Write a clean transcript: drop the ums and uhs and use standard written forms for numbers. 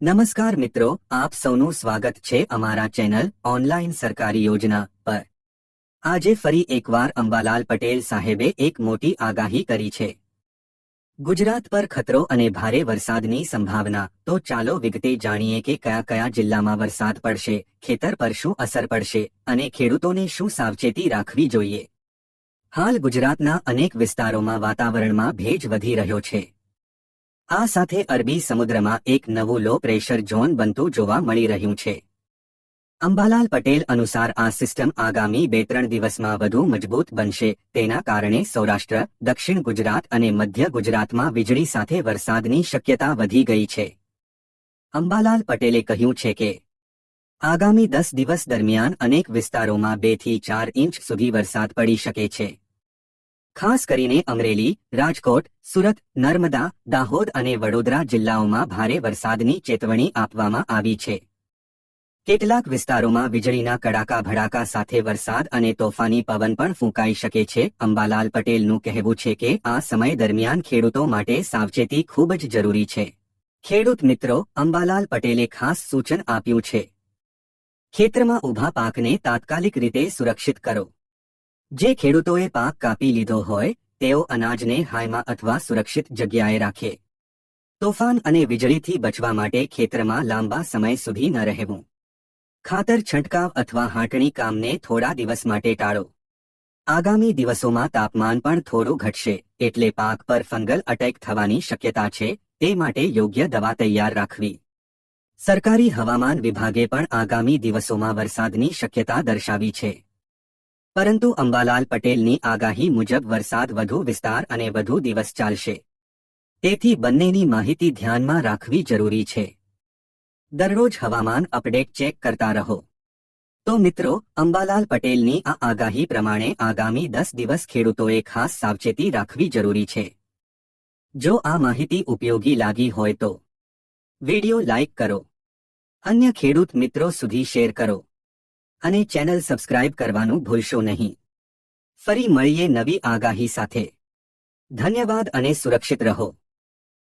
નમસ્કાર મિત્રો, આપ સૌનું સ્વાગત છે અમારા ચેનલ ઓનલાઈન સરકારી યોજના પર। આજે ફરી એકવાર અંબાલાલ પટેલ સાહેબે એક મોટી આગાહી કરી છે। ગુજરાત પર ખતરો અને ભારે વરસાદની સંભાવના। તો ચાલો વિગતે જાણીએ કે કયા કયા જિલ્લામાં વરસાદ પડશે, ખેતર પર શું અસર પડશે અને ખેડૂતોને શું સાવચેતી રાખવી જોઈએ। હાલ ગુજરાતના અનેક વિસ્તારોમાં વાતાવરણમાં ભેજ વધી રહ્યો છે। આ સાથે અરબી સમુદ્રમાં એક નવું લો પ્રેશર ઝોન બનતું જોવા મળી રહ્યું છે। અંબાલાલ પટેલ અનુસાર આ સિસ્ટમ આગામી 2-3 દિવસમાં વધુ મજબૂત બનશે। તેના કારણે સૌરાષ્ટ્ર, દક્ષિણ ગુજરાત અને મધ્ય ગુજરાતમાં વીજળી સાથે વરસાદની શક્યતા વધી ગઈ છે। અંબાલાલ પટેલે કહ્યું છે કે આગામી 10 દિવસ દરમિયાન અનેક વિસ્તારોમાં 2 થી 4 ઇંચ સુધી વરસાદ પડી શકે છે। ખાસ કરીને અમરેલી, રાજકોટ, સુરત, નર્મદા, દાહોદ અને વડોદરા જિલ્લાઓમાં ભારે વરસાદની ચેતવણી આપવામાં આવી છે। કેટલાક વિસ્તારોમાં વીજળીના કડાકા ભડાકા સાથે વરસાદ અને તોફાની પવન પણ ફૂંકાઈ શકે છે। અંબાલાલ પટેલનું કહેવું છે કે આ સમય દરમિયાન ખેડૂતો માટે સાવચેતી ખૂબ જ જરૂરી છે। ખેડૂત મિત્રો, અંબાલાલ પટેલે ખાસ સૂચન આપ્યું છે। ખેતરમાં ઊભા પાકને તાત્કાલિક રીતે સુરક્ષિત કરો। જે ખેડૂતોએ પાક કાપી લીધો હોય તેઓ અનાજને હાયમાં અથવા સુરક્ષિત જગ્યાએ રાખે। તોફાન અને વીજળીથી બચવા માટે ખેતરમાં લાંબા સમય સુધી ન રહેવું। ખાતર છંટકાવ અથવા હાંટણી કામને થોડા દિવસ માટે ટાળો। આગામી દિવસોમાં તાપમાન પણ થોડું ઘટશે, એટલે પાક પર ફંગલ અટેક થવાની શક્યતા છે, તે માટે યોગ્ય દવા તૈયાર રાખવી। સરકારી હવામાન વિભાગે પણ આગામી દિવસોમાં વરસાદની શક્યતા દર્શાવી છે। પરંતુ અંબાલાલ પટેલની આગાહી મુજબ વરસાદ વધુ વિસ્તાર અને વધુ દિવસ ચાલશે। તેથી બંનેની માહિતી ધ્યાનમાં રાખવી જરૂરી છે। દરરોજ હવામાન અપડેટ ચેક કરતા રહો। તો મિત્રો, અંબાલાલ પટેલની આ આગાહી પ્રમાણે આગામી 10 દિવસ ખેડૂતોએ ખાસ સાવચેતી રાખવી જરૂરી છે। જો આ માહિતી ઉપયોગી લાગી હોય તો વિડિયો લાઇક કરો, અન્ય ખેડૂત મિત્રો સુધી શેર કરો અને ચેનલ સબસ્ક્રાઇબ કરવાનું ભૂલશો નહીં। ફરી મળીએ નવી આગાહી સાથે। ધન્યવાદ અને સુરક્ષિત રહો।